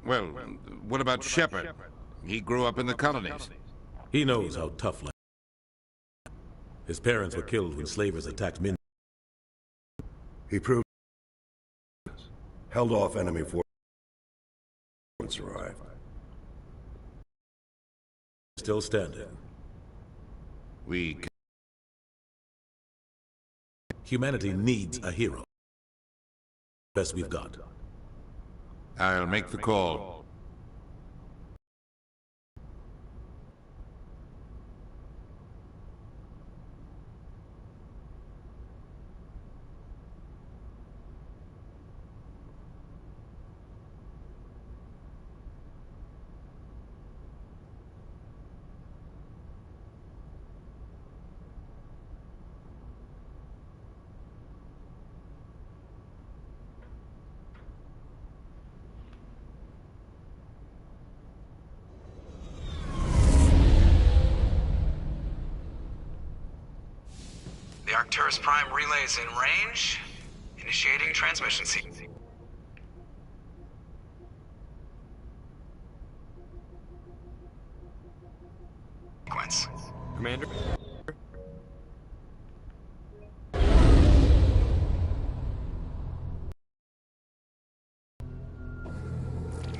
Well, what about Shepard? He grew up in the colonies. He knows how tough life is. His parents were killed when slavers attacked Min. He proved held off enemy forces arrived. Still standing. Humanity needs a hero. Best we've got. I'll make the call. The Arcturus Prime relay is in range. Initiating transmission sequence. Commander?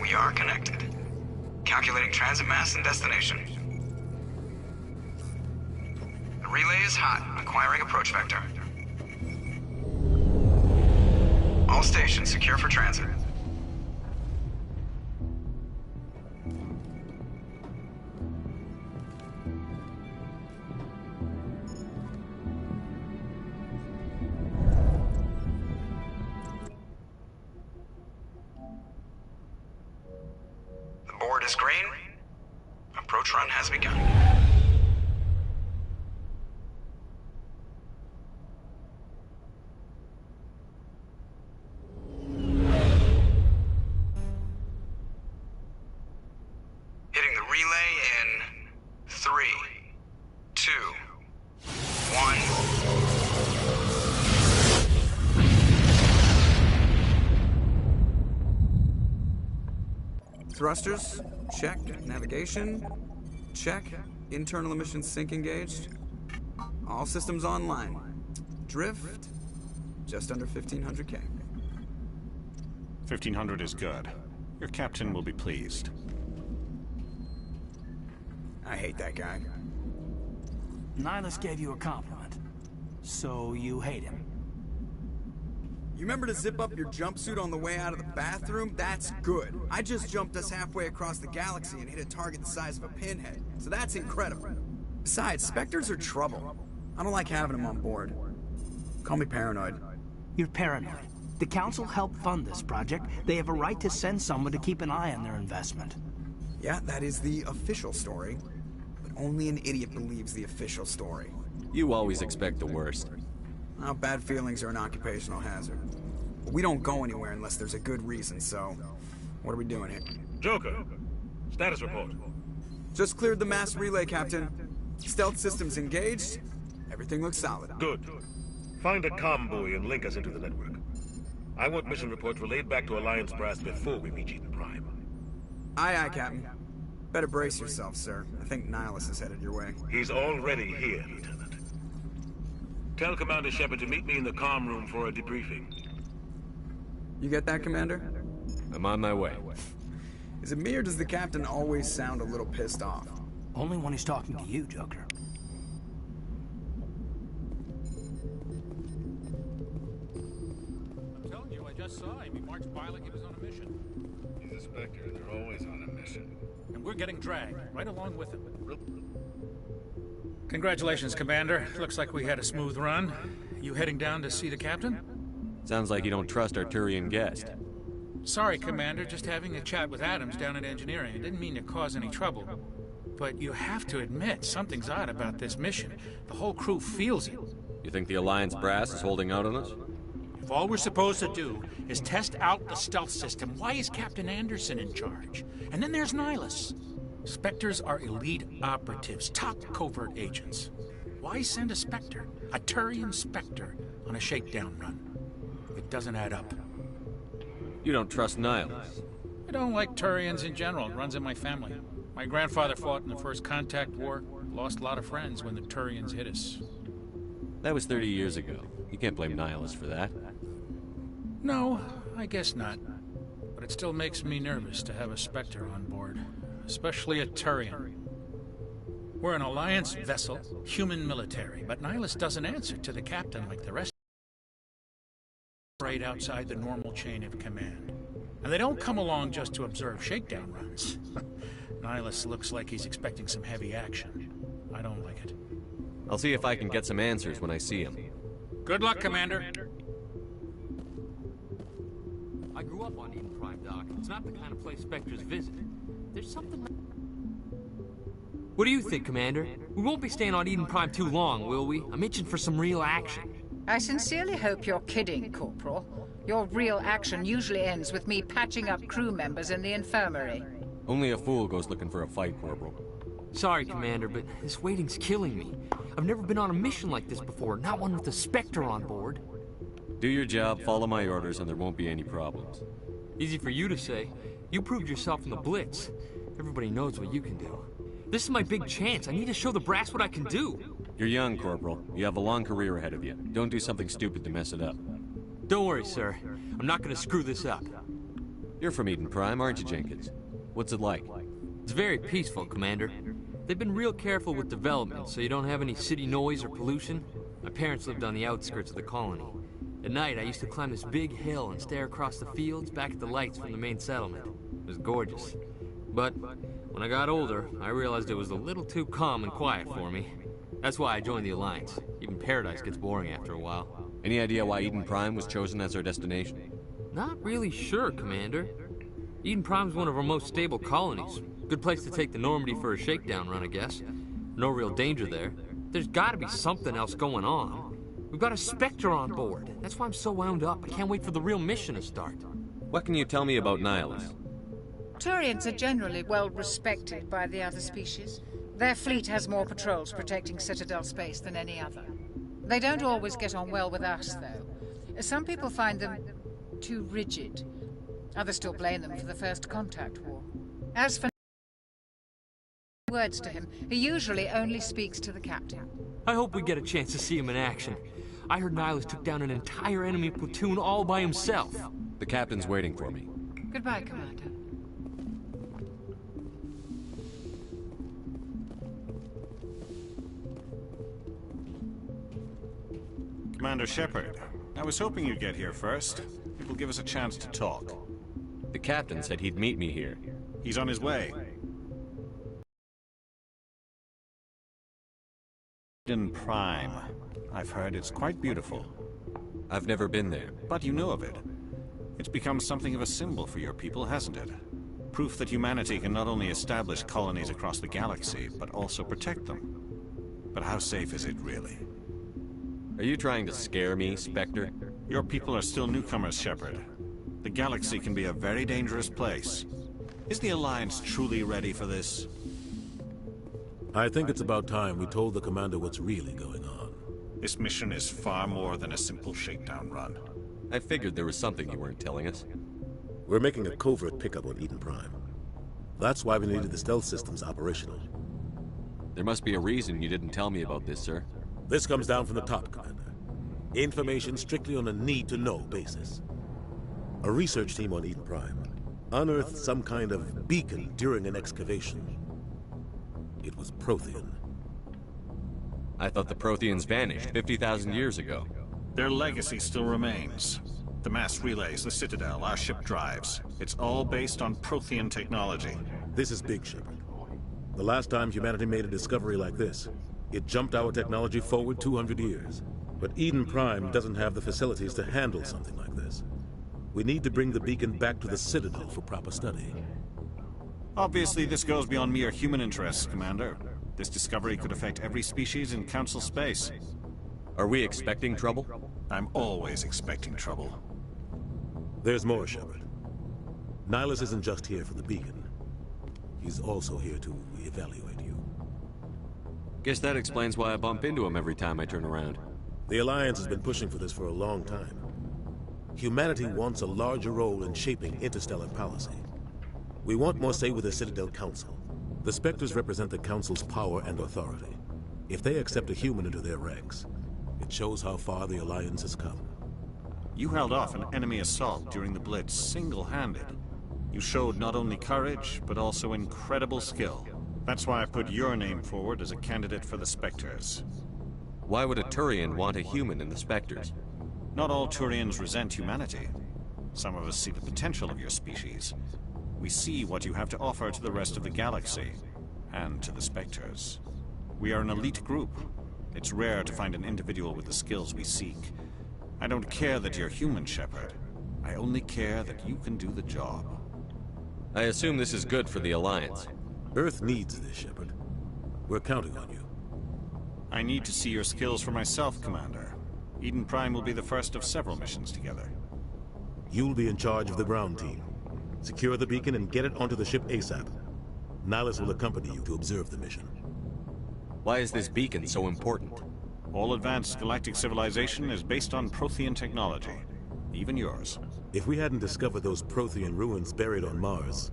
We are connected. Calculating transit mass and destination. The relay is hot. Acquiring approach vector. All stations secure for transit. The board is green. Approach run has begun. Hitting the relay in 3, 2, 1. Thrusters, check. Navigation, check. Internal emissions sync engaged. All systems online. Drift, just under 1500K. 1500 is good. Your captain will be pleased. I hate that guy. Nihilus gave you a compliment. So you hate him. You remember to zip up your jumpsuit on the way out of the bathroom? That's good. I just jumped us halfway across the galaxy and hit a target the size of a pinhead. So that's incredible. Besides, Spectres are trouble. I don't like having them on board. Call me paranoid. You're paranoid. The Council helped fund this project. They have a right to send someone to keep an eye on their investment. Yeah, that is the official story. But only an idiot believes the official story. You always expect the worst. Well, bad feelings are an occupational hazard. But we don't go anywhere unless there's a good reason, so... What are we doing here? Joker, status report. Just cleared the mass relay, Captain. Stealth systems engaged. Everything looks solid. Good. Find a comm buoy and link us into the network. I want mission reports relayed back to Alliance Brass before we reach Eden Prime. Aye, aye, Captain. Better brace yourself, sir. I think Nihilus is headed your way. He's already here, Lieutenant. Tell Commander Shepard to meet me in the comm room for a debriefing. You get that, Commander? I'm on my way. Is it me or does the Captain always sound a little pissed off? Only when he's talking to you, Joker. I'm telling you, I just saw him. He marched by like he was on a mission. He's a Spectre. They're always on a mission. And we're getting dragged right along with him. Congratulations, Commander. Looks like we had a smooth run. You heading down to see the Captain? Sounds like you don't trust our Turian guest. Sorry, Commander. Just having a chat with Adams down at Engineering. I didn't mean to cause any trouble. But you have to admit, something's odd about this mission. The whole crew feels it. You think the Alliance Brass is holding out on us? If all we're supposed to do is test out the stealth system, why is Captain Anderson in charge? And then there's Nihilus. Spectres are elite operatives, top covert agents. Why send a Spectre, a Turian Spectre, on a shakedown run? It doesn't add up. You don't trust Nihilus? I don't like Turians in general. It runs in my family. My grandfather fought in the First Contact War. Lost a lot of friends when the Turians hit us. That was 30 years ago. You can't blame Nihilus for that. No, I guess not. But it still makes me nervous to have a Spectre on board. Especially a Turian. We're an Alliance vessel, human military, but Nihilus doesn't answer to the captain like the rest. Right outside the normal chain of command. And they don't come along just to observe shakedown runs. Nihilus looks like he's expecting some heavy action. I don't like it. I'll see if I can get some answers when I see him. Good luck, Commander. I grew up on Eden Prime, Doc. It's not the kind of place Spectres visit. There's something... What do you think, Commander? We won't be staying on Eden Prime too long, will we? I'm itching for some real action. I sincerely hope you're kidding, Corporal. Your real action usually ends with me patching up crew members in the infirmary. Only a fool goes looking for a fight, Corporal. Sorry, Commander, but this waiting's killing me. I've never been on a mission like this before, not one with a Spectre on board. Do your job, follow my orders, and there won't be any problems. Easy for you to say. You proved yourself in the Blitz. Everybody knows what you can do. This is my big chance. I need to show the brass what I can do. You're young, Corporal. You have a long career ahead of you. Don't do something stupid to mess it up. Don't worry, sir. I'm not gonna screw this up. You're from Eden Prime, aren't you, Jenkins? What's it like? It's very peaceful, Commander. They've been real careful with development, so you don't have any city noise or pollution. My parents lived on the outskirts of the colony. At night, I used to climb this big hill and stare across the fields back at the lights from the main settlement. It was gorgeous. But when I got older, I realized it was a little too calm and quiet for me. That's why I joined the Alliance. Even Paradise gets boring after a while. Any idea why Eden Prime was chosen as our destination? Not really sure, Commander. Eden Prime's one of our most stable colonies. Good place to take the Normandy for a shakedown run, I guess. No real danger there. There's gotta be something else going on. We've got a Spectre on board. That's why I'm so wound up. I can't wait for the real mission to start. What can you tell me about Nihilus? Turians are generally well respected by the other species. Their fleet has more patrols protecting Citadel space than any other. They don't always get on well with us, though. Some people find them too rigid. Others still blame them for the First Contact War. As for words to him, he usually only speaks to the captain. I hope we get a chance to see him in action. I heard Nihilus took down an entire enemy platoon all by himself. The captain's waiting for me. Goodbye, Commander. Commander Shepard, I was hoping you'd get here first. It will give us a chance to talk. The captain said he'd meet me here. He's on his way. Eden Prime. I've heard it's quite beautiful. I've never been there. But you know of it. It's become something of a symbol for your people, hasn't it? Proof that humanity can not only establish colonies across the galaxy, but also protect them. But how safe is it, really? Are you trying to scare me, Spectre? Your people are still newcomers, Shepard. The galaxy can be a very dangerous place. Is the Alliance truly ready for this? I think it's about time we told the commander what's really going on. This mission is far more than a simple shakedown run. I figured there was something you weren't telling us. We're making a covert pickup on Eden Prime. That's why we needed the stealth systems operational. There must be a reason you didn't tell me about this, sir. This comes down from the top, Commander. Information strictly on a need-to-know basis. A research team on Eden Prime unearthed some kind of beacon during an excavation. It was Prothean. I thought the Protheans vanished 50,000 years ago. Their legacy still remains. The mass relays, the Citadel, our ship drives. It's all based on Prothean technology. This is big, Shepard. The last time humanity made a discovery like this, it jumped our technology forward 200 years. But Eden Prime doesn't have the facilities to handle something like this. We need to bring the beacon back to the Citadel for proper study. Obviously, this goes beyond mere human interests, Commander. This discovery could affect every species in Council space. Are we expecting trouble? I'm always expecting trouble. There's more, Shepard. Nihilus isn't just here for the beacon. He's also here to evaluate you. Guess that explains why I bump into him every time I turn around. The Alliance has been pushing for this for a long time. Humanity wants a larger role in shaping interstellar policy. We want more say with the Citadel Council. The Spectres represent the Council's power and authority. If they accept a human into their ranks, it shows how far the Alliance has come. You held off an enemy assault during the Blitz single-handed. You showed not only courage, but also incredible skill. That's why I put your name forward as a candidate for the Spectres. Why would a Turian want a human in the Spectres? Not all Turians resent humanity. Some of us see the potential of your species. We see what you have to offer to the rest of the galaxy, and to the Spectres. We are an elite group. It's rare to find an individual with the skills we seek. I don't care that you're human, Shepard. I only care that you can do the job. I assume this is good for the Alliance. Earth needs this, Shepard. We're counting on you. I need to see your skills for myself, Commander. Eden Prime will be the first of several missions together. You'll be in charge of the ground team. Secure the beacon and get it onto the ship ASAP. Nihlus will accompany you to observe the mission. Why is this beacon so important? All advanced galactic civilization is based on Prothean technology. Even yours. If we hadn't discovered those Prothean ruins buried on Mars,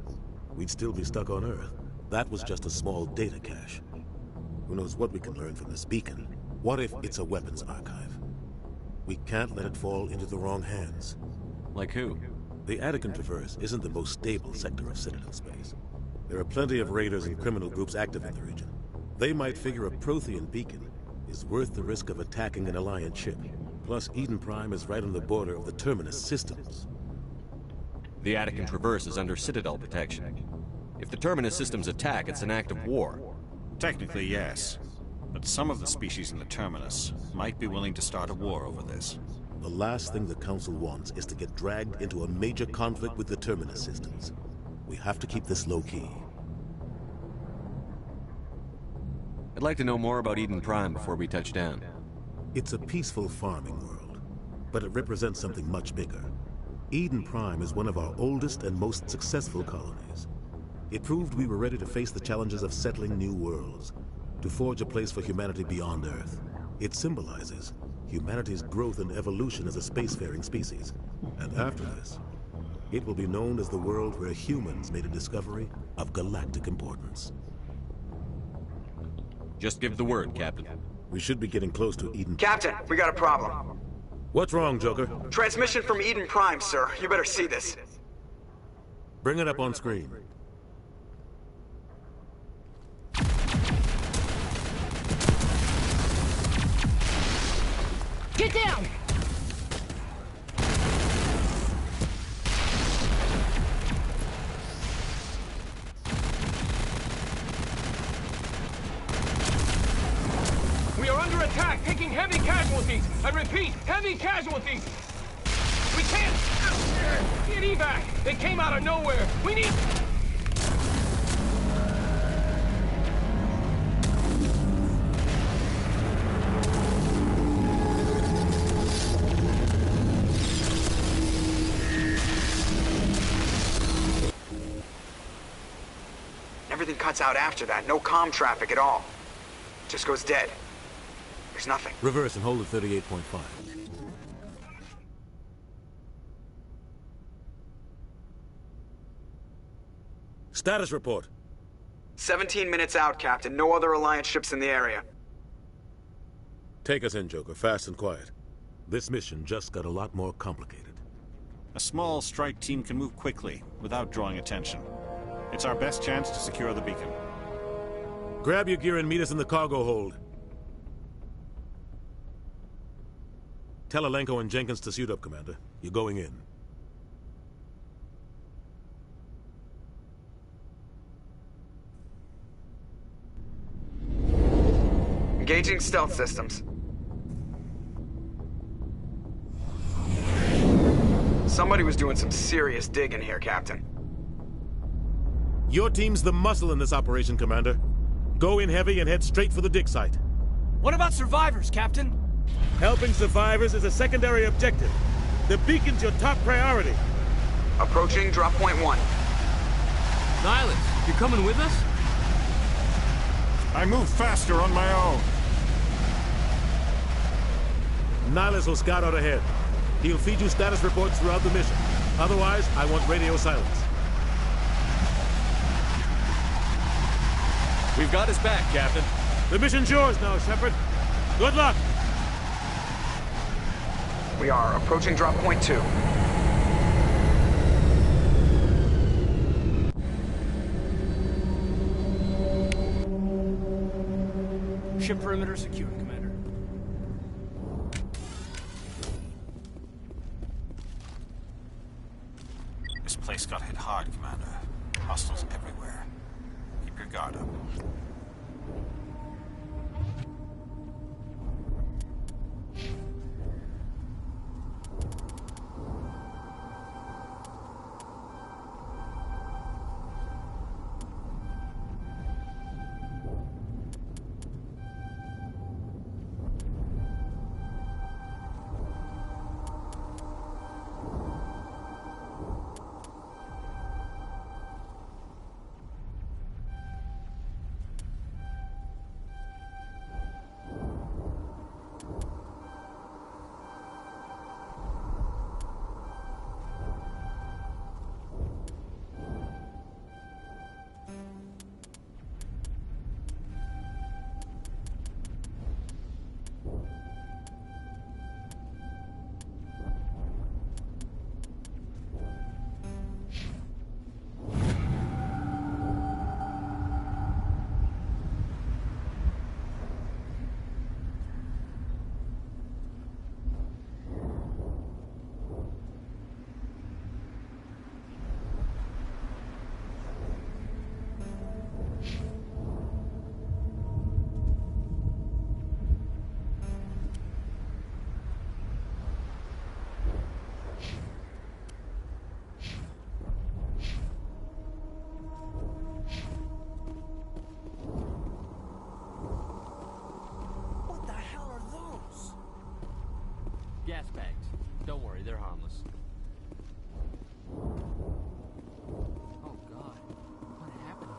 we'd still be stuck on Earth. That was just a small data cache. Who knows what we can learn from this beacon? What if it's a weapons archive? We can't let it fall into the wrong hands. Like who? The Attican Traverse isn't the most stable sector of Citadel space. There are plenty of raiders and criminal groups active in the region. They might figure a Prothean beacon is worth the risk of attacking an Alliance ship. Plus, Eden Prime is right on the border of the Terminus systems. The Attican Traverse is under Citadel protection. If the Terminus systems attack, it's an act of war. Technically, yes. But some of the species in the Terminus might be willing to start a war over this. The last thing the Council wants is to get dragged into a major conflict with the Terminus systems. We have to keep this low-key. I'd like to know more about Eden Prime before we touch down. It's a peaceful farming world, but it represents something much bigger. Eden Prime is one of our oldest and most successful colonies. It proved we were ready to face the challenges of settling new worlds, to forge a place for humanity beyond Earth. It symbolizes humanity's growth and evolution as a spacefaring species. And after this, it will be known as the world where humans made a discovery of galactic importance. Just give the word, Captain. We should be getting close to Eden. Captain, we got a problem. What's wrong, Joker? Transmission from Eden Prime, sir. You better see this. Bring it up on screen. Get down! We are under attack, taking heavy casualties. I repeat, heavy casualties. We can't get evac. They came out of nowhere. We need... Everything cuts out after that. No comm traffic at all. Just goes dead. There's nothing. Reverse and hold at 38.5. Status report. 17 minutes out, Captain. No other Alliance ships in the area. Take us in, Joker. Fast and quiet. This mission just got a lot more complicated. A small strike team can move quickly, without drawing attention. It's our best chance to secure the beacon. Grab your gear and meet us in the cargo hold. Tell Alenko and Jenkins to suit up, Commander. You're going in. Engaging stealth systems. Somebody was doing some serious digging here, Captain. Your team's the muscle in this operation, Commander. Go in heavy and head straight for the dig site. What about survivors, Captain? Helping survivors is a secondary objective. The beacon's your top priority. Approaching drop point 1. Nihlus, you coming with us? I move faster on my own. Nihlus will scout out ahead. He'll feed you status reports throughout the mission. Otherwise, I want radio silence. We've got his back, Captain. The mission's yours now, Shepard. Good luck! We are approaching drop point 2. Ship perimeter secured, Commander. This place got hit hard, Commander. Hostiles everywhere. Keep your guard up. Gas bags. Don't worry, they're harmless. Oh God, what happened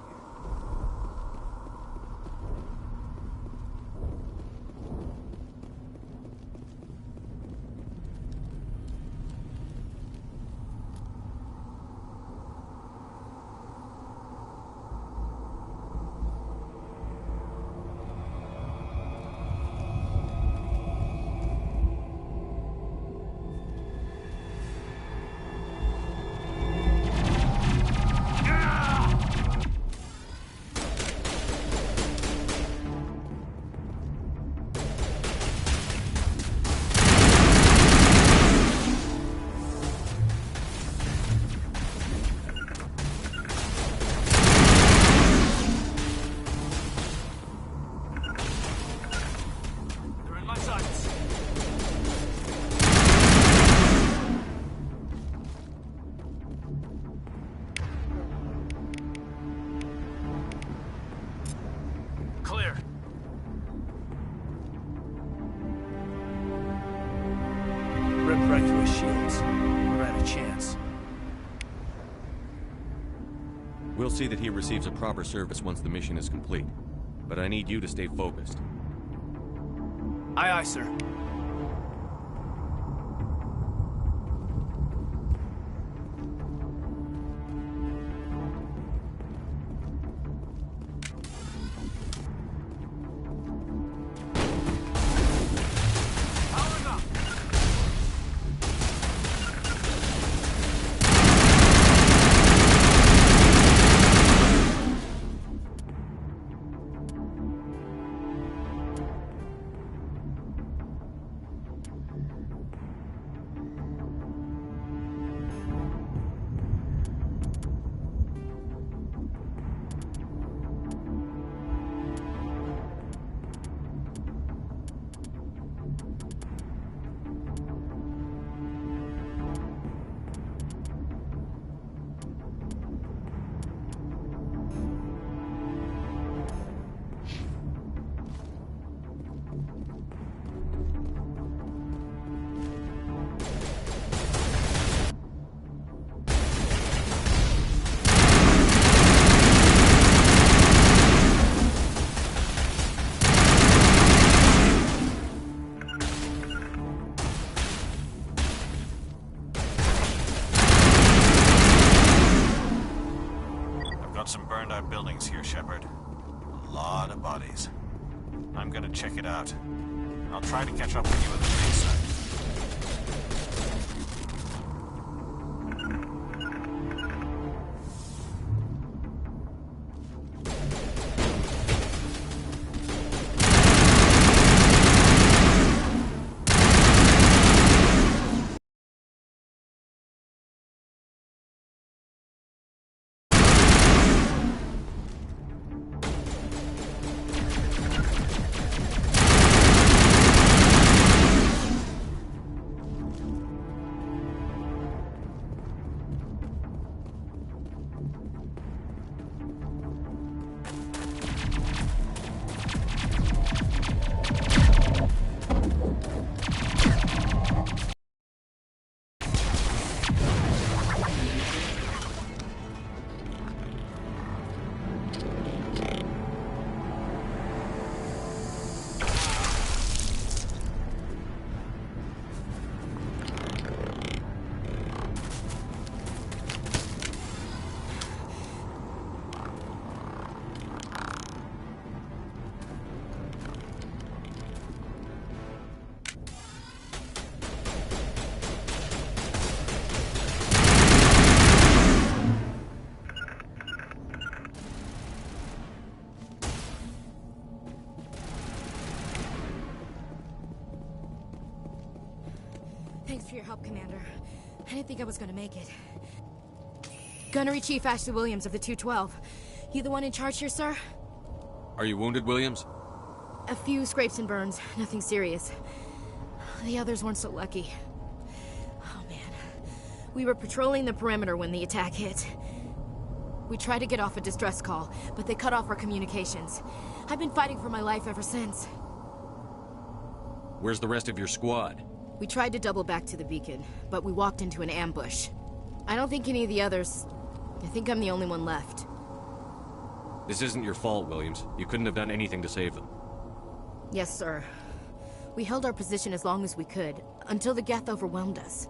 Right through his shields. We're at a chance. We'll see that he receives a proper service once the mission is complete. But I need you to stay focused. Aye, aye, sir. our buildings here, Shepard. A lot of bodies. I'm gonna check it out. I'll try to catch up with you at the big site. Thanks for your help, Commander. I didn't think I was gonna make it. Gunnery Chief Ashley Williams of the 212. You the one in charge here, sir? Are you wounded, Williams? A few scrapes and burns, nothing serious. The others weren't so lucky. Oh man. We were patrolling the perimeter when the attack hit. We tried to get off a distress call, but they cut off our communications. I've been fighting for my life ever since. Where's the rest of your squad? We tried to double back to the beacon, but we walked into an ambush. I don't think any of the others... I think I'm the only one left. This isn't your fault, Williams. You couldn't have done anything to save them. Yes, sir. We held our position as long as we could, until the Geth overwhelmed us.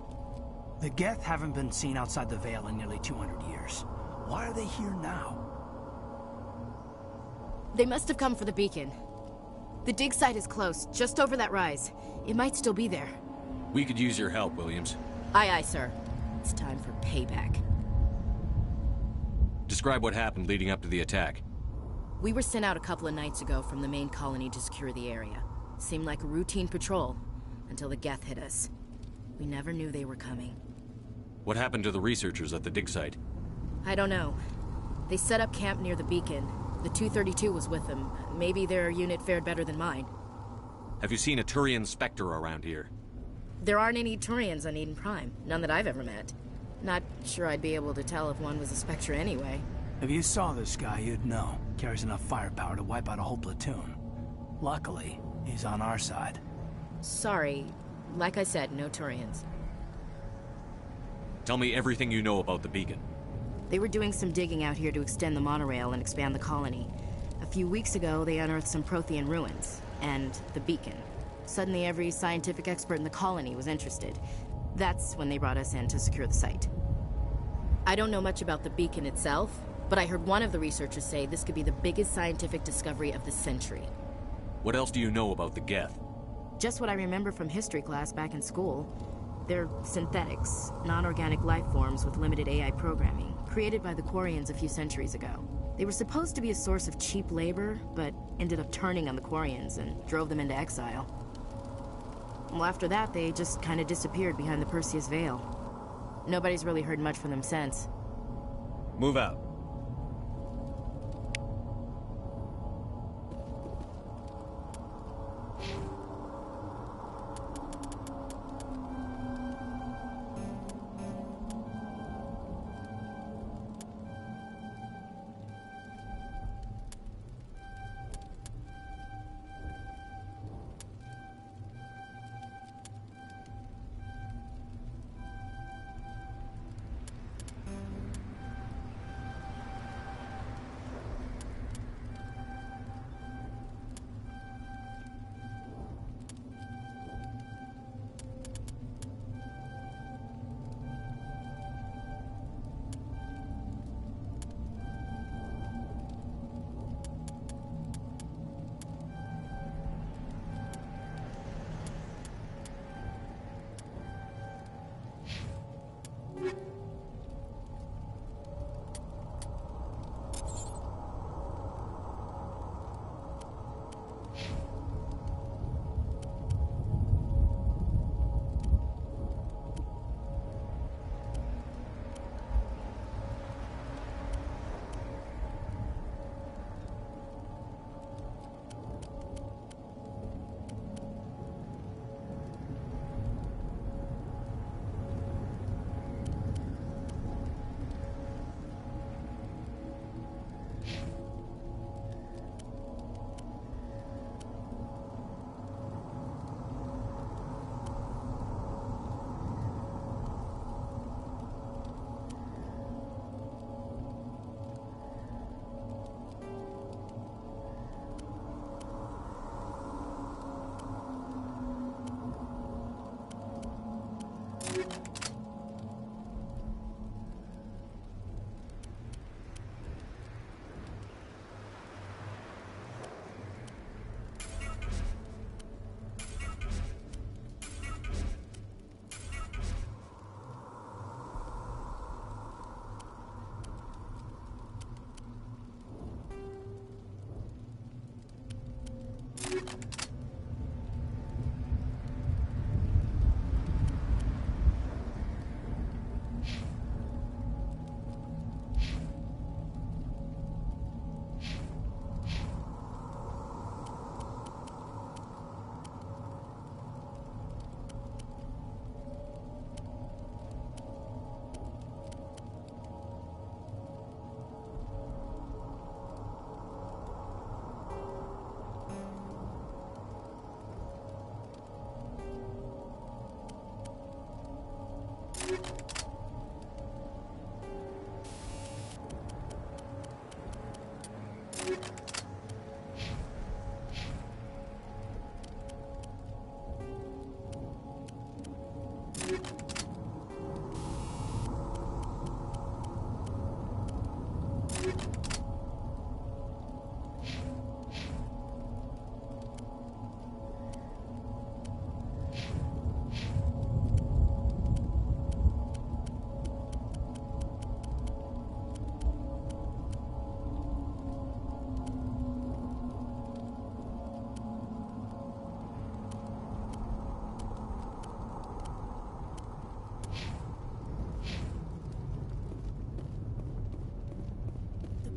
The Geth haven't been seen outside the Veil in nearly 200 years. Why are they here now? They must have come for the beacon. The dig site is close, just over that rise. It might still be there. We could use your help, Williams. Aye, aye, sir. It's time for payback. Describe what happened leading up to the attack. We were sent out a couple of nights ago from the main colony to secure the area. Seemed like a routine patrol, until the Geth hit us. We never knew they were coming. What happened to the researchers at the dig site? I don't know. They set up camp near the beacon. The 232 was with them. Maybe their unit fared better than mine. Have you seen a Turian Spectre around here? There aren't any Turians on Eden Prime. None that I've ever met. Not sure I'd be able to tell if one was a Spectre anyway. If you saw this guy, you'd know. Carries enough firepower to wipe out a whole platoon. Luckily, he's on our side. Sorry. Like I said, no Turians. Tell me everything you know about the beacon. They were doing some digging out here to extend the monorail and expand the colony. A few weeks ago, they unearthed some Prothean ruins, and the beacon. Suddenly, every scientific expert in the colony was interested. That's when they brought us in to secure the site. I don't know much about the beacon itself, but I heard one of the researchers say this could be the biggest scientific discovery of the century. What else do you know about the Geth? Just what I remember from history class back in school. They're synthetics, non-organic life forms with limited AI programming, created by the Quarians a few centuries ago. They were supposed to be a source of cheap labor, but ended up turning on the Quarians and drove them into exile. Well, after that, they just kind of disappeared behind the Perseus Veil. Nobody's really heard much from them since. Move out.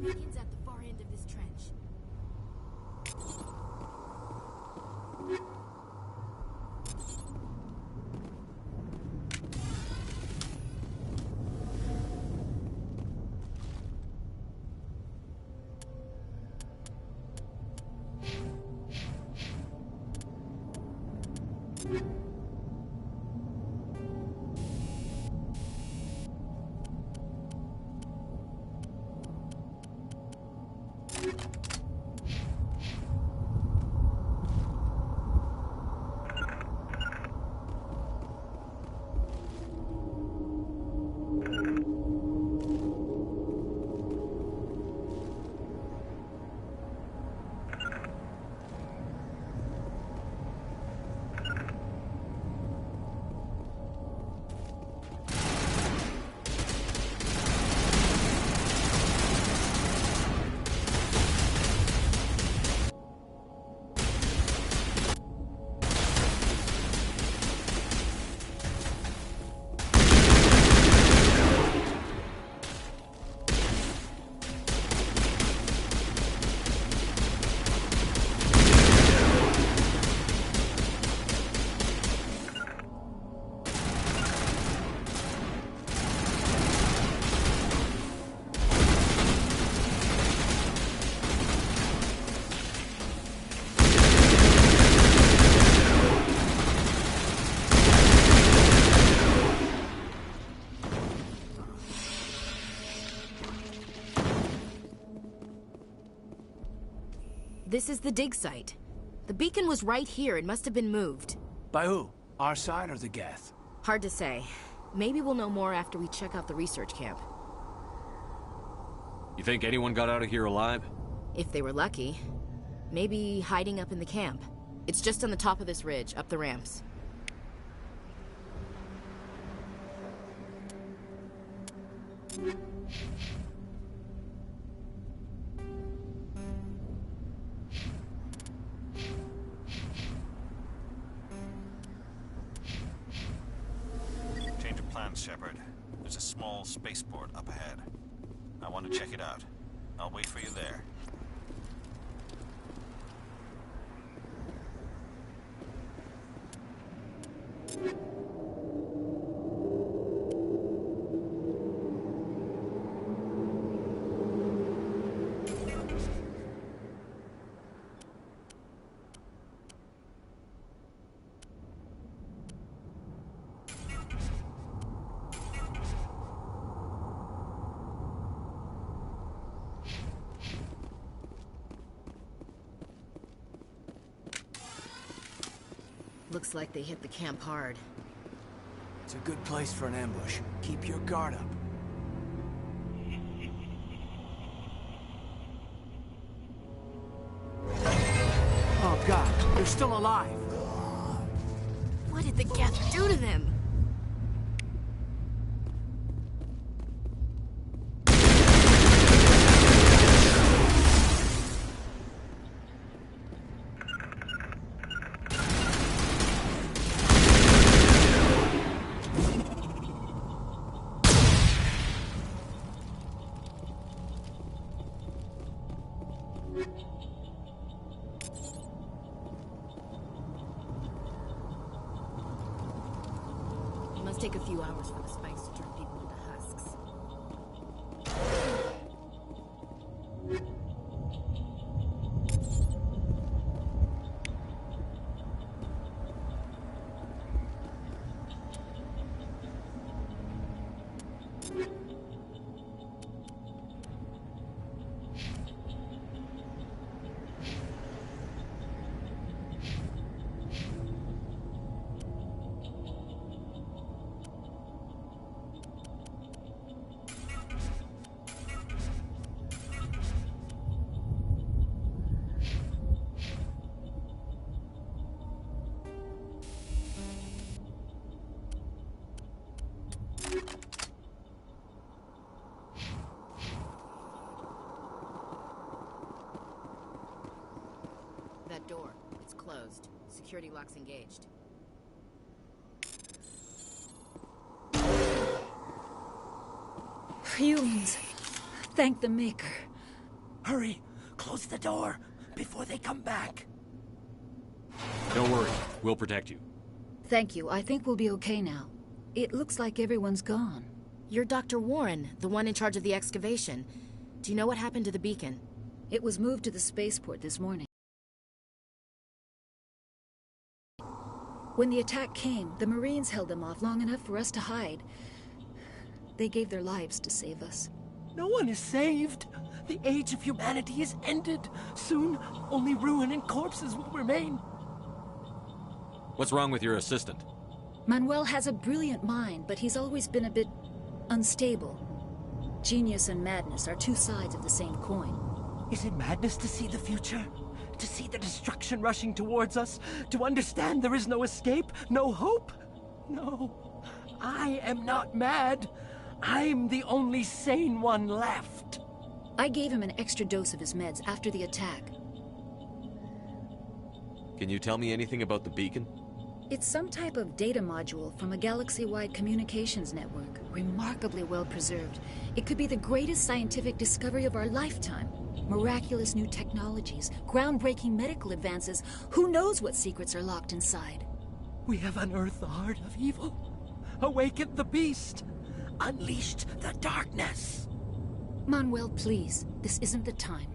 Beacon's at the far end of this trench. This is the dig site. The beacon was right here. It must have been moved. By who? Our side or the Geth? Hard to say. Maybe we'll know more after we check out the research camp. You think anyone got out of here alive? If they were lucky. Maybe hiding up in the camp. It's just on the top of this ridge, up the ramps. Change of plans, Shepard. There's a small spaceport up ahead. I want to check it out. I'll wait for you there. Looks like they hit the camp hard. It's a good place for an ambush. Keep your guard up. Oh God, they're still alive. What did the Geth do to them? It must take a few hours for the spikes to turn people into husks. closed. Security lock's engaged. Humans. Thank the Maker. Hurry! Close the door before they come back. Don't worry. We'll protect you. Thank you. I think we'll be okay now. It looks like everyone's gone. You're Dr. Warren, the one in charge of the excavation. Do you know what happened to the beacon? It was moved to the spaceport this morning. When the attack came, the Marines held them off long enough for us to hide. They gave their lives to save us. No one is saved. The age of humanity is ended. Soon, only ruin and corpses will remain. What's wrong with your assistant? Manuel has a brilliant mind, but he's always been a bit unstable. Genius and madness are two sides of the same coin. Is it madness to see the future? To see the destruction rushing towards us? To understand there is no escape? No hope? No. I am not mad. I'm the only sane one left. I gave him an extra dose of his meds after the attack. Can you tell me anything about the beacon? It's some type of data module from a galaxy-wide communications network. Remarkably well preserved. It could be the greatest scientific discovery of our lifetime. Miraculous new technologies, groundbreaking medical advances. Who knows what secrets are locked inside? We have unearthed the heart of evil, awakened the beast, unleashed the darkness. Manuel, please. This isn't the time.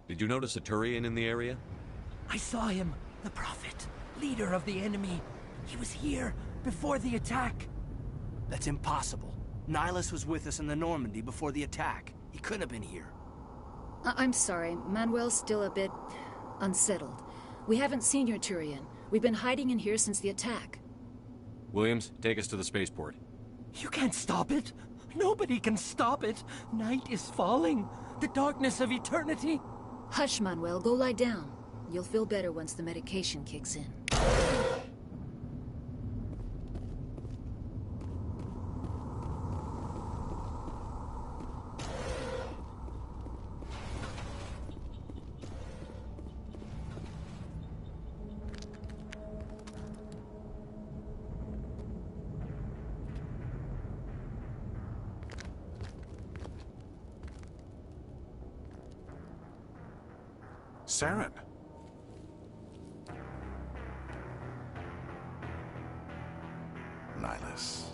Did you notice a Turian in the area? I saw him, the Prophet, leader of the enemy. He was here before the attack. That's impossible. Nihilus was with us in the Normandy before the attack. He couldn't have been here. I'm sorry. Manuel's still a bit unsettled. We haven't seen your Turian. We've been hiding in here since the attack. Williams, take us to the spaceport. You can't stop it. Nobody can stop it. Night is falling. The darkness of eternity. Hush, Manuel. Go lie down. You'll feel better once the medication kicks in. Saren. Nihilus.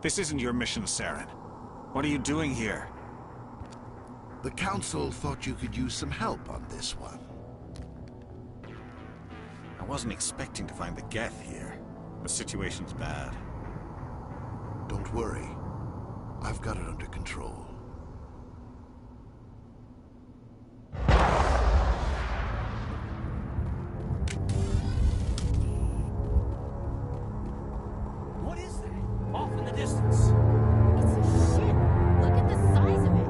This isn't your mission, Saren. What are you doing here? The Council thought you could use some help on this one. I wasn't expecting to find the Geth here. The situation's bad. Don't worry. I've got it under control. What is that? Off in the distance. It's a ship. Look at the size of it.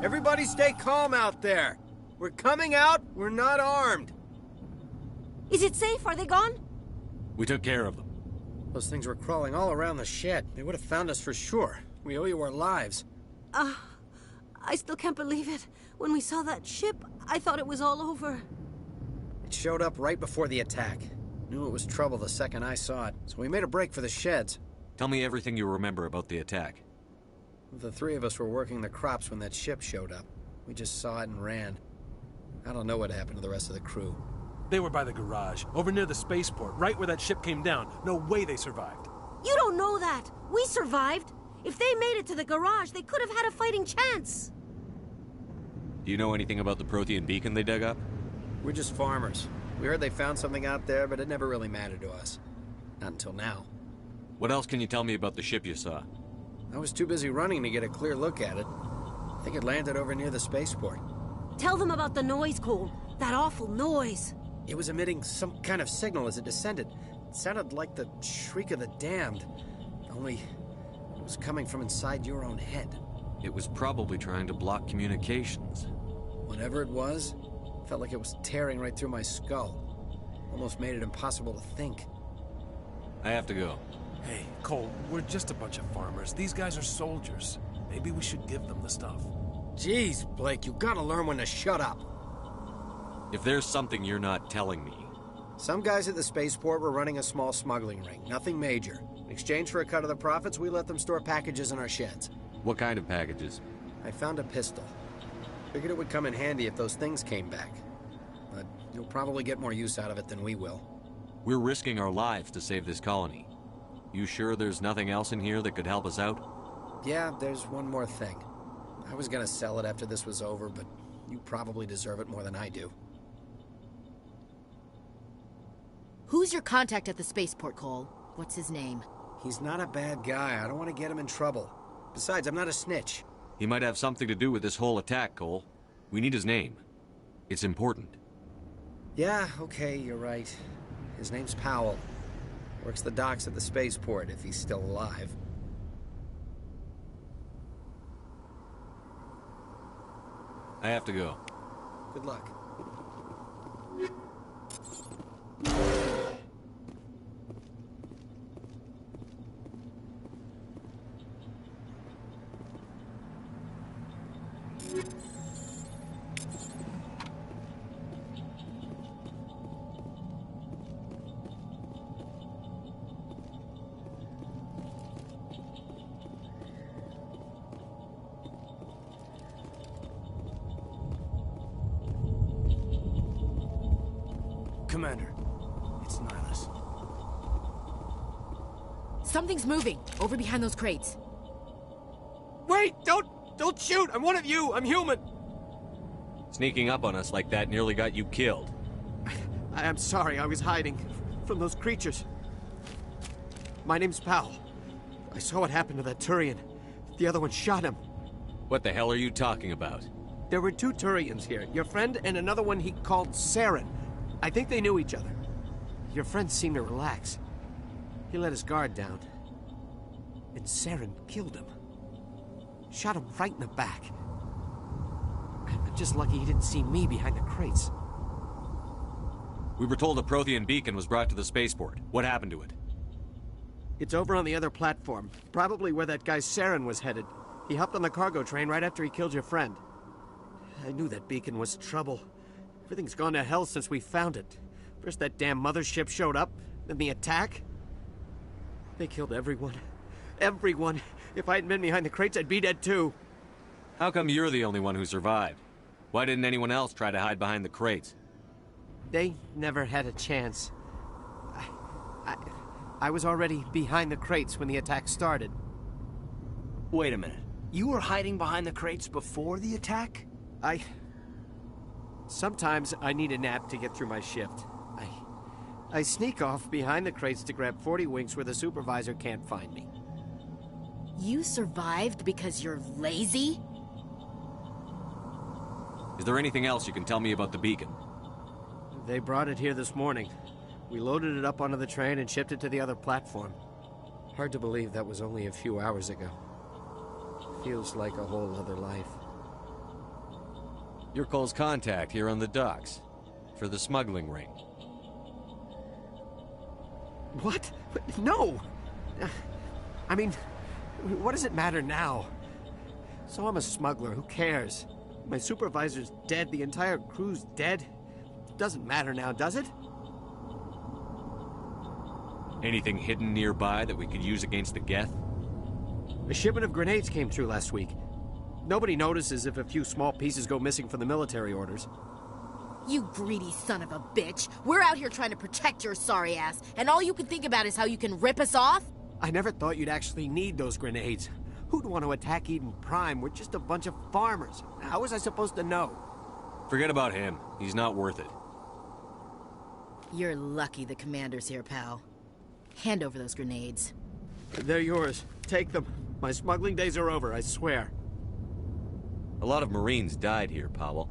Everybody stay calm out there. We're coming out, we're not armed. Is it safe? Are they gone? We took care of them. Those things were crawling all around the shed. They would have found us for sure. We owe you our lives. I still can't believe it. When we saw that ship, I thought it was all over. It showed up right before the attack. Knew it was trouble the second I saw it, so we made a break for the sheds. Tell me everything you remember about the attack. The three of us were working the crops when that ship showed up. We just saw it and ran. I don't know what happened to the rest of the crew. They were by the garage, over near the spaceport, right where that ship came down. No way they survived. You don't know that. We survived. If they made it to the garage, they could have had a fighting chance. Do you know anything about the Prothean beacon they dug up? We're just farmers. We heard they found something out there, but it never really mattered to us. Not until now. What else can you tell me about the ship you saw? I was too busy running to get a clear look at it. I think it landed over near the spaceport. Tell them about the noise, Cole. That awful noise. It was emitting some kind of signal as it descended. It sounded like the shriek of the damned. Only it was coming from inside your own head. It was probably trying to block communications. Whatever it was, felt like it was tearing right through my skull. Almost made it impossible to think. I have to go. Hey, Cole, we're just a bunch of farmers. These guys are soldiers. Maybe we should give them the stuff. Jeez, Blake, you gotta learn when to shut up. If there's something you're not telling me... Some guys at the spaceport were running a small smuggling ring. Nothing major. In exchange for a cut of the profits, we let them store packages in our sheds. What kind of packages? I found a pistol. Figured it would come in handy if those things came back. But you'll probably get more use out of it than we will. We're risking our lives to save this colony. You sure there's nothing else in here that could help us out? Yeah, there's one more thing. I was gonna sell it after this was over, but you probably deserve it more than I do. Who's your contact at the spaceport, Cole? What's his name? He's not a bad guy. I don't want to get him in trouble. Besides, I'm not a snitch. He might have something to do with this whole attack, Cole. We need his name. It's important. Yeah, okay, you're right. His name's Powell. Works the docks at the spaceport, if he's still alive. I have to go. Good luck. Commander, it's Nihilus. Something's moving, over behind those crates. Wait! Don't shoot! I'm one of you! I'm human! Sneaking up on us like that nearly got you killed. I'm sorry, I was hiding from those creatures. My name's Powell. I saw what happened to that Turian. The other one shot him. What the hell are you talking about? There were two Turians here. Your friend and another one he called Saren. I think they knew each other. Your friend seemed to relax. He let his guard down. And Saren killed him. Shot him right in the back. I'm just lucky he didn't see me behind the crates. We were told a Prothean beacon was brought to the spaceport. What happened to it? It's over on the other platform. Probably where that guy Saren was headed. He hopped on the cargo train right after he killed your friend. I knew that beacon was trouble. Everything's gone to hell since we found it. First that damn mothership showed up, then the attack. They killed everyone. Everyone. If I hadn't been behind the crates, I'd be dead too. How come you're the only one who survived? Why didn't anyone else try to hide behind the crates? They never had a chance. I was already behind the crates when the attack started. Wait a minute. You were hiding behind the crates before the attack? Sometimes I need a nap to get through my shift. I sneak off behind the crates to grab 40 winks where the supervisor can't find me. You survived because you're lazy? Is there anything else you can tell me about the beacon? They brought it here this morning. We loaded it up onto the train and shipped it to the other platform. Hard to believe that was only a few hours ago. Feels like a whole other life. You're Cole's contact here on the docks. For the smuggling ring. What? No! I mean, what does it matter now? So I'm a smuggler, who cares? My supervisor's dead, the entire crew's dead. It doesn't matter now, does it? Anything hidden nearby that we could use against the Geth? A shipment of grenades came through last week. Nobody notices if a few small pieces go missing from the military orders. You greedy son of a bitch. We're out here trying to protect your sorry ass, and all you can think about is how you can rip us off? I never thought you'd actually need those grenades. Who'd want to attack Eden Prime? We're just a bunch of farmers. How was I supposed to know? Forget about him. He's not worth it. You're lucky the commander's here, pal. Hand over those grenades. They're yours. Take them. My smuggling days are over, I swear. A lot of Marines died here, Powell.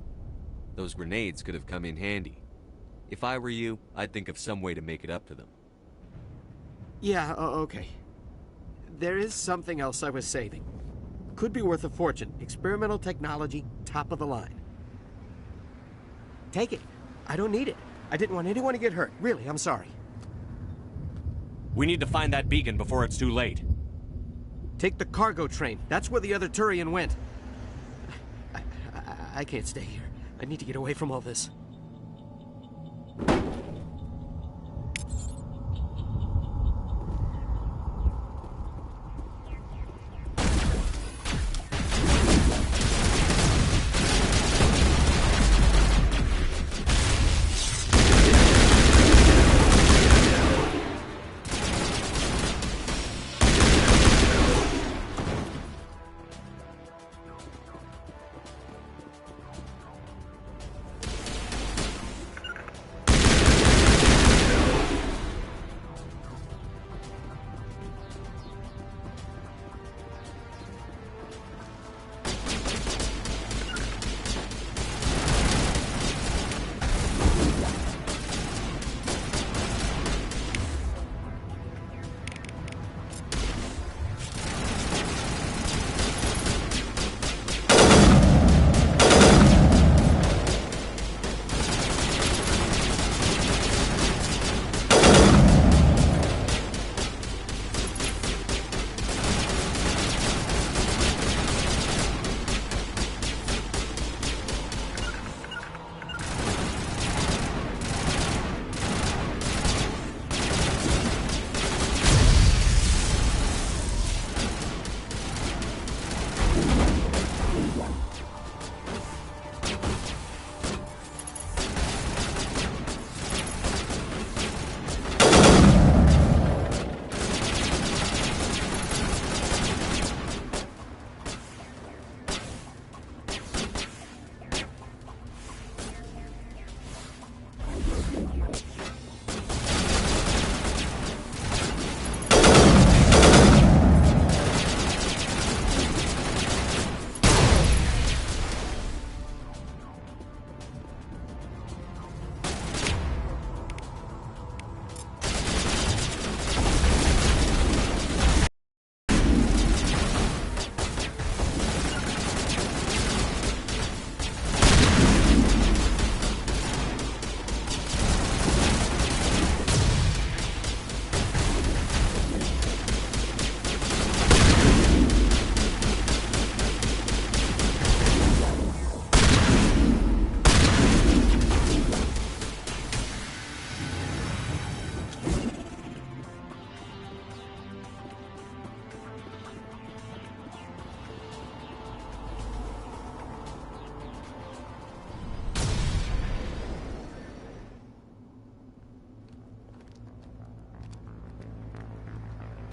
Those grenades could have come in handy. If I were you, I'd think of some way to make it up to them. Yeah, okay. There is something else I was saving. Could be worth a fortune. Experimental technology, top of the line. Take it. I don't need it. I didn't want anyone to get hurt. Really, I'm sorry. We need to find that beacon before it's too late. Take the cargo train. That's where the other Turian went. I can't stay here. I need to get away from all this.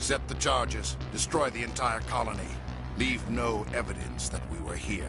Set the charges. Destroy the entire colony. Leave no evidence that we were here.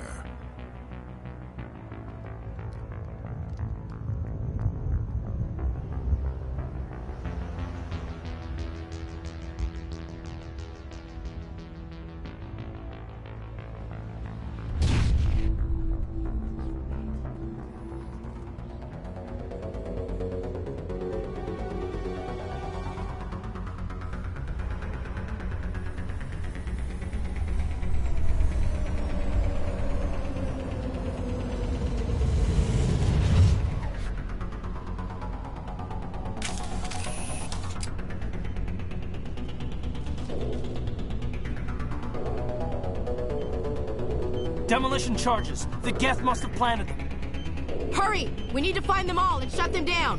Demolition charges. The Geth must have planted them. Hurry! We need to find them all and shut them down!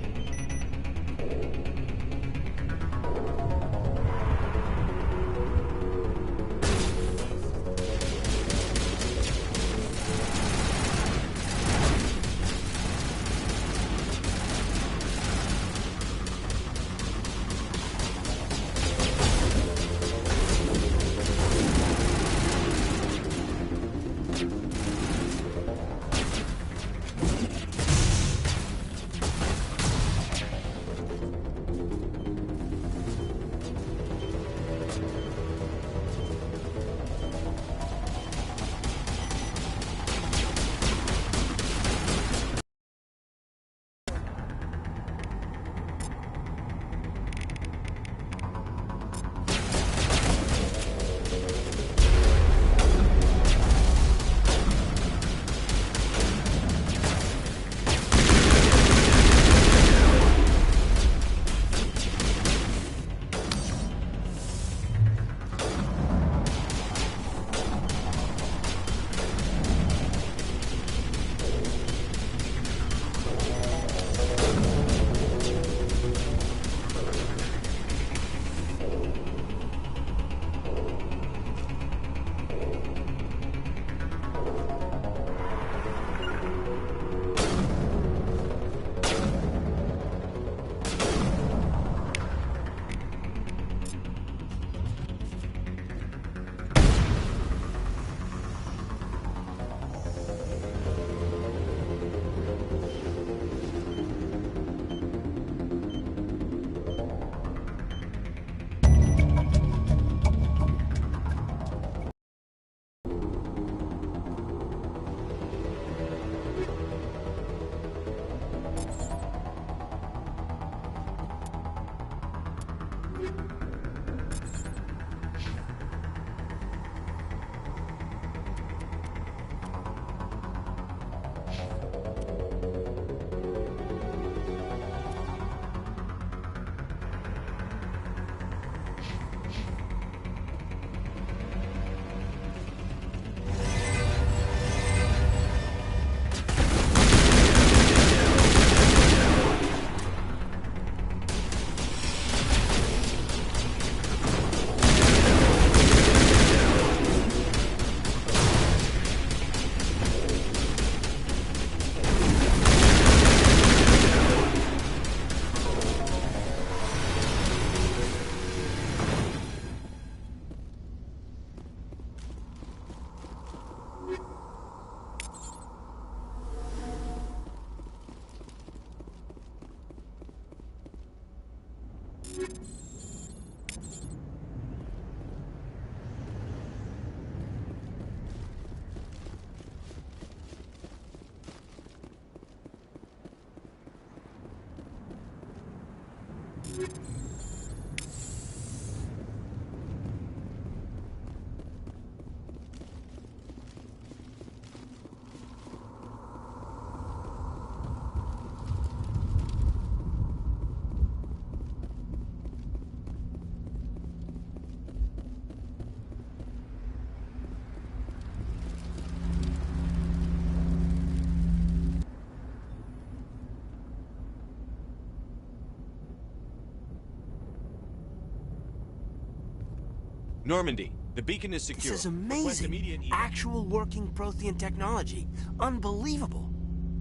Normandy, the beacon is secure. This is amazing. Actual working Prothean technology. Unbelievable.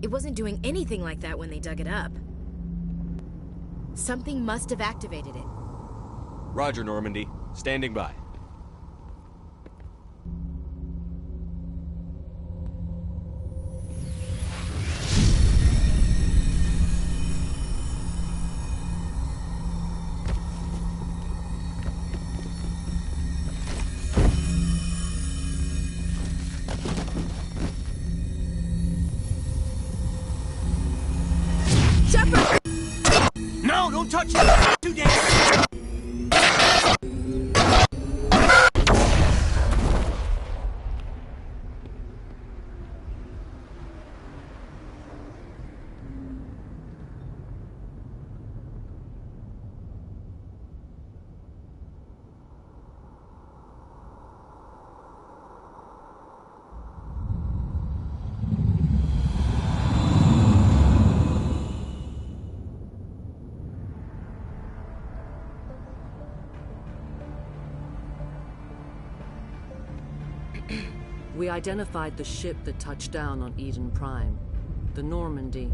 It wasn't doing anything like that when they dug it up. Something must have activated it. Roger, Normandy. Standing by. No, don't touch it! Too dangerous! We identified the ship that touched down on Eden Prime. The Normandy.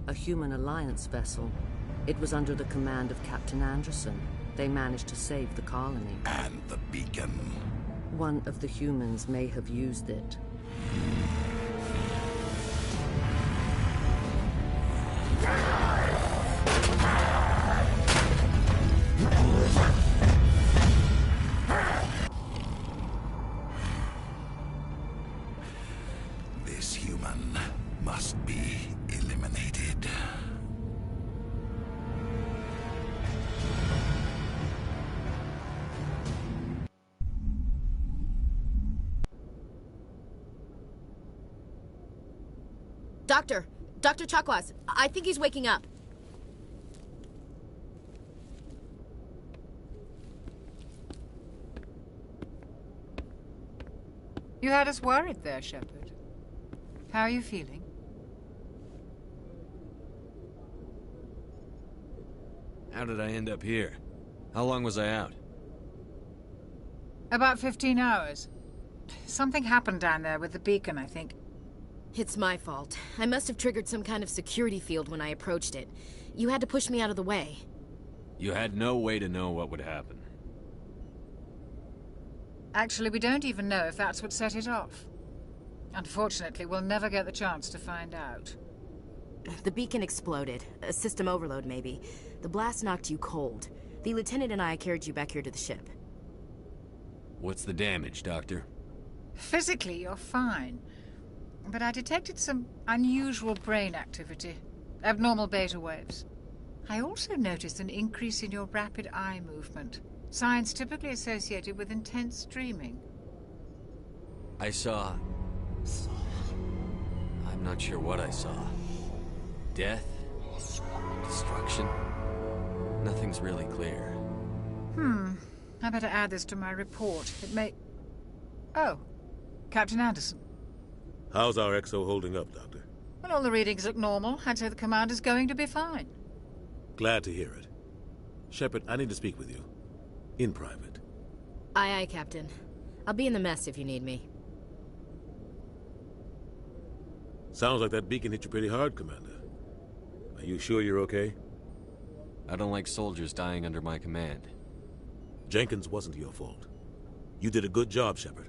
A human alliance vessel. It was under the command of Captain Anderson. They managed to save the colony. And the beacon. One of the humans may have used it. This human must be eliminated. Dr. Chakwas, I think he's waking up. You had us worried there, Shepard. How are you feeling? How did I end up here? How long was I out? About 15 hours. Something happened down there with the beacon, I think. It's my fault. I must have triggered some kind of security field when I approached it. You had to push me out of the way. You had no way to know what would happen. Actually, we don't even know if that's what set it off. Unfortunately, we'll never get the chance to find out. The beacon exploded. A system overload, maybe. The blast knocked you cold. The lieutenant and I carried you back here to the ship. What's the damage, Doctor? Physically, you're fine. But I detected some unusual brain activity. Abnormal beta waves. I also noticed an increase in your rapid eye movement. Signs typically associated with intense dreaming. I saw... I'm not sure what I saw. Death? Destruction? Nothing's really clear. I better add this to my report. It may... Oh, Captain Anderson. How's our XO holding up, Doctor? Well, all the readings look normal. I'd say the commander's going to be fine. Glad to hear it. Shepard, I need to speak with you. In private. Aye, Captain. I'll be in the mess if you need me. Sounds like that beacon hit you pretty hard, Commander. Are you sure you're okay? I don't like soldiers dying under my command. Jenkins wasn't your fault. You did a good job, Shepard.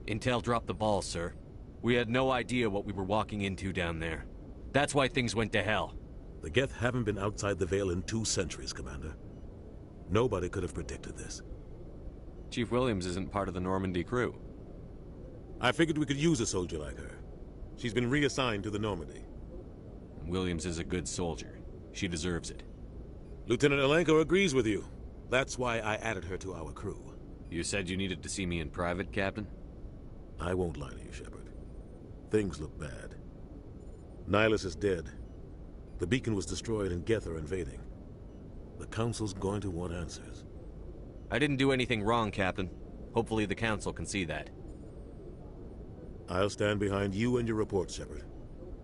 Intel dropped the ball, sir. We had no idea what we were walking into down there. That's why things went to hell. The Geth haven't been outside the Veil in 2 centuries, Commander. Nobody could have predicted this. Chief Williams isn't part of the Normandy crew. I figured we could use a soldier like her. She's been reassigned to the Normandy. Williams is a good soldier. She deserves it. Lieutenant Alenko agrees with you. That's why I added her to our crew. You said you needed to see me in private, Captain? I won't lie to you, Shepard. Things look bad. Nihilus is dead. The beacon was destroyed and Geth are invading. The Council's going to want answers. I didn't do anything wrong, Captain. Hopefully the Council can see that. I'll stand behind you and your report, Shepard.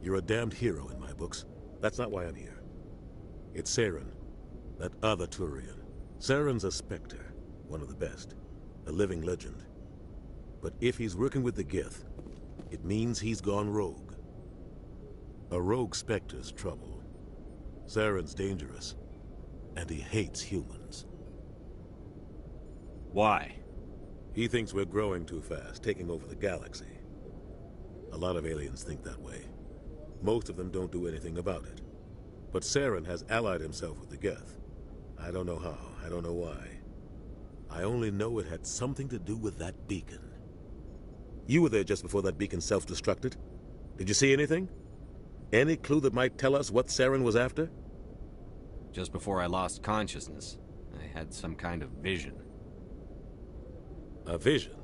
You're a damned hero in my books. That's not why I'm here. It's Saren, that other Turian. Saren's a Spectre, one of the best. A living legend. But if he's working with the Geth, it means he's gone rogue. A rogue Spectre's trouble. Saren's dangerous, and he hates humans. Why? He thinks we're growing too fast, taking over the galaxy. A lot of aliens think that way. Most of them don't do anything about it. But Saren has allied himself with the Geth. I don't know how, I don't know why. I only know it had something to do with that beacon. You were there just before that beacon self-destructed. Did you see anything? Any clue that might tell us what Saren was after? Just before I lost consciousness, I had some kind of vision. A vision?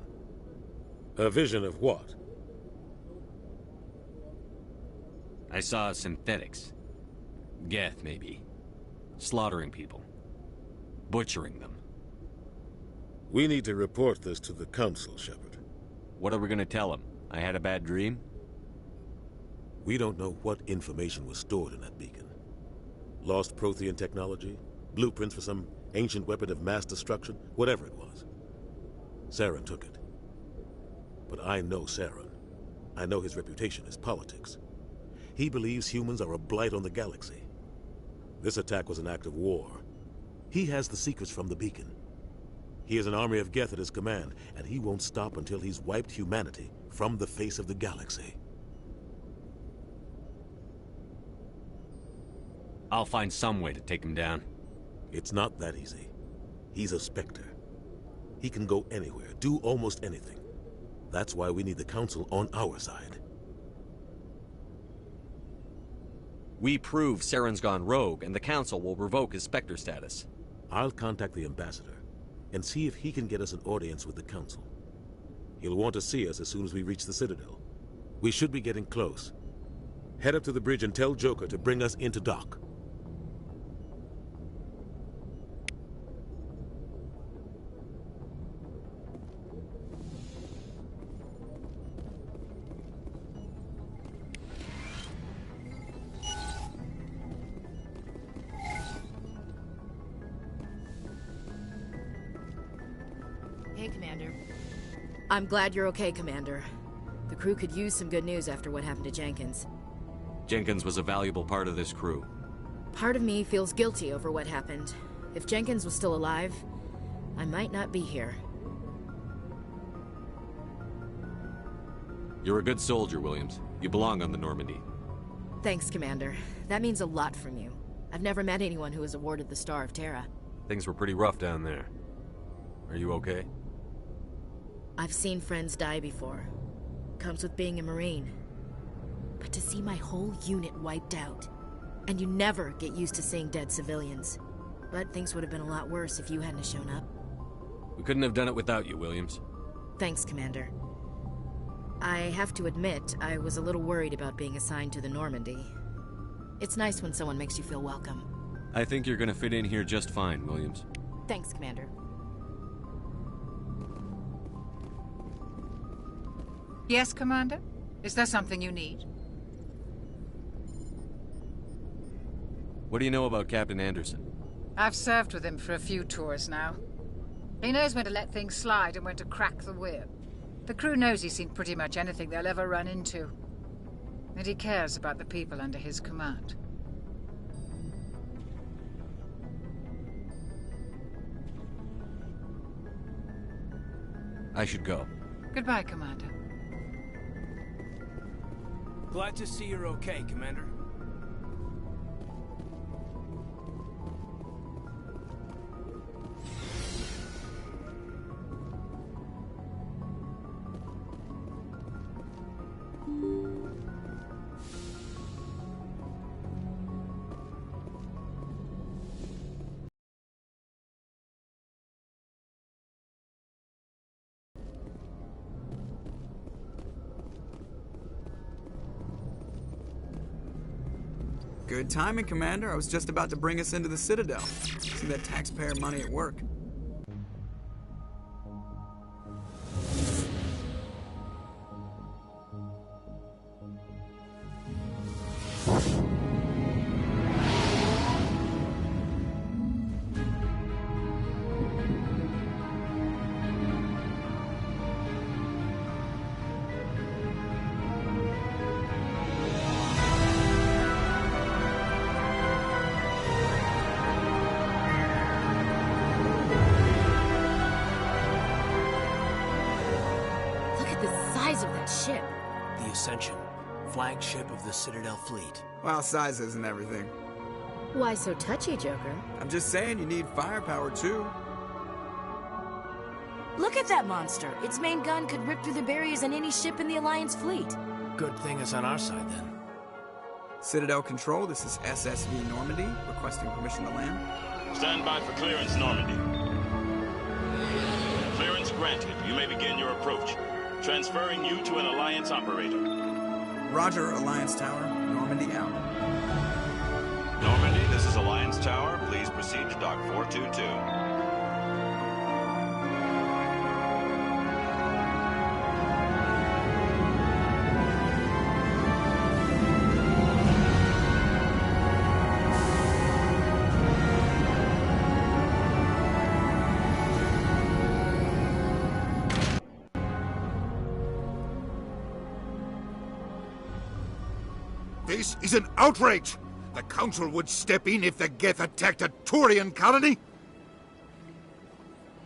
A vision of what? I saw synthetics. Geth, maybe. Slaughtering people. Butchering them. We need to report this to the Council, Shepard. What are we gonna tell them? I had a bad dream? We don't know what information was stored in that beacon. Lost Prothean technology? Blueprints for some ancient weapon of mass destruction? Whatever it was. Saren took it. But I know Saren. I know his reputation is politics. He believes humans are a blight on the galaxy. This attack was an act of war. He has the secrets from the beacon. He has an army of Geth at his command, and he won't stop until he's wiped humanity from the face of the galaxy. I'll find some way to take him down. It's not that easy. He's a Spectre. He can go anywhere, do almost anything. That's why we need the Council on our side. We prove Saren's gone rogue, and the Council will revoke his Spectre status. I'll contact the Ambassador and see if he can get us an audience with the Council. He'll want to see us as soon as we reach the Citadel. We should be getting close. Head up to the bridge and tell Joker to bring us into dock. Hey, Commander. I'm glad you're okay, Commander. The crew could use some good news after what happened to Jenkins. Jenkins was a valuable part of this crew. Part of me feels guilty over what happened. If Jenkins was still alive, I might not be here. You're a good soldier, Williams. You belong on the Normandy. Thanks, Commander. That means a lot from you. I've never met anyone who was awarded the Star of Terra. Things were pretty rough down there. Are you okay? I've seen friends die before. Comes with being a Marine. But to see my whole unit wiped out, and you never get used to seeing dead civilians. But things would have been a lot worse if you hadn't shown up. We couldn't have done it without you, Williams. Thanks, Commander. I have to admit, I was a little worried about being assigned to the Normandy. It's nice when someone makes you feel welcome. I think you're gonna fit in here just fine, Williams. Thanks, Commander. Yes, Commander? Is there something you need? What do you know about Captain Anderson? I've served with him for a few tours now. He knows when to let things slide and when to crack the whip. The crew knows he's seen pretty much anything they'll ever run into. And he cares about the people under his command. I should go. Goodbye, Commander. Glad to see you're okay, Commander. Good timing, Commander. I was just about to bring us into the Citadel. See that taxpayer money at work. Ship. The Ascension, flagship of the Citadel fleet. Well, size isn't everything. Why so touchy, Joker? I'm just saying you need firepower, too. Look at that monster. Its main gun could rip through the barriers in any ship in the Alliance fleet. Good thing it's on our side, then. Citadel Control, this is SSV Normandy, requesting permission to land. Stand by for clearance, Normandy. Clearance granted. You may begin your approach. Transferring you to an Alliance operator. Roger, Alliance Tower. Normandy out. Normandy, this is Alliance Tower. Please proceed to Dock 422. This is an outrage! The Council would step in if the Geth attacked a Turian colony?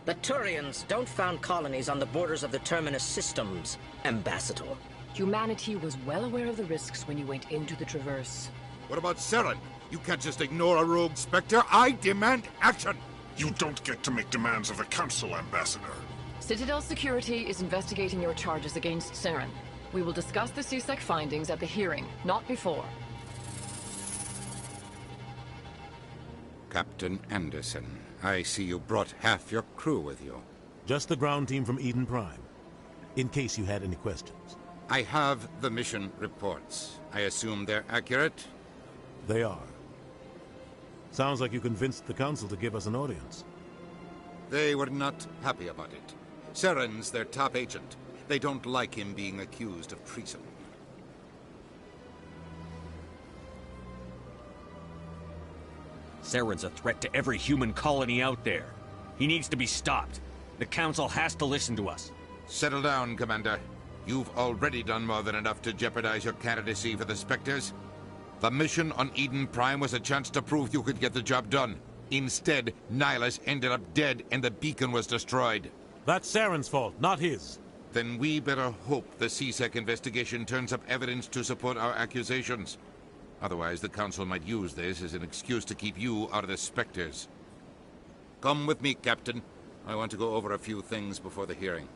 The Turians don't found colonies on the borders of the Terminus systems, Ambassador. Humanity was well aware of the risks when you went into the Traverse. What about Saren? You can't just ignore a rogue Spectre. I demand action! You don't get to make demands of the Council, Ambassador. Citadel Security is investigating your charges against Saren. We will discuss the CSEC findings at the hearing, not before. Captain Anderson, I see you brought half your crew with you. Just the ground team from Eden Prime, in case you had any questions. I have the mission reports. I assume they're accurate? They are. Sounds like you convinced the Council to give us an audience. They were not happy about it. Saren's their top agent. They don't like him being accused of treason. Saren's a threat to every human colony out there. He needs to be stopped. The Council has to listen to us. Settle down, Commander. You've already done more than enough to jeopardize your candidacy for the Spectres. The mission on Eden Prime was a chance to prove you could get the job done. Instead, Nihilus ended up dead and the beacon was destroyed. That's Saren's fault, not his. Then we better hope the CSEC investigation turns up evidence to support our accusations. Otherwise, the Council might use this as an excuse to keep you out of the Spectres. Come with me, Captain. I want to go over a few things before the hearing.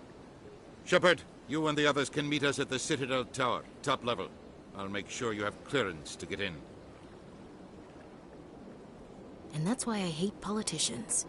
Shepard, you and the others can meet us at the Citadel Tower, top level. I'll make sure you have clearance to get in. And that's why I hate politicians.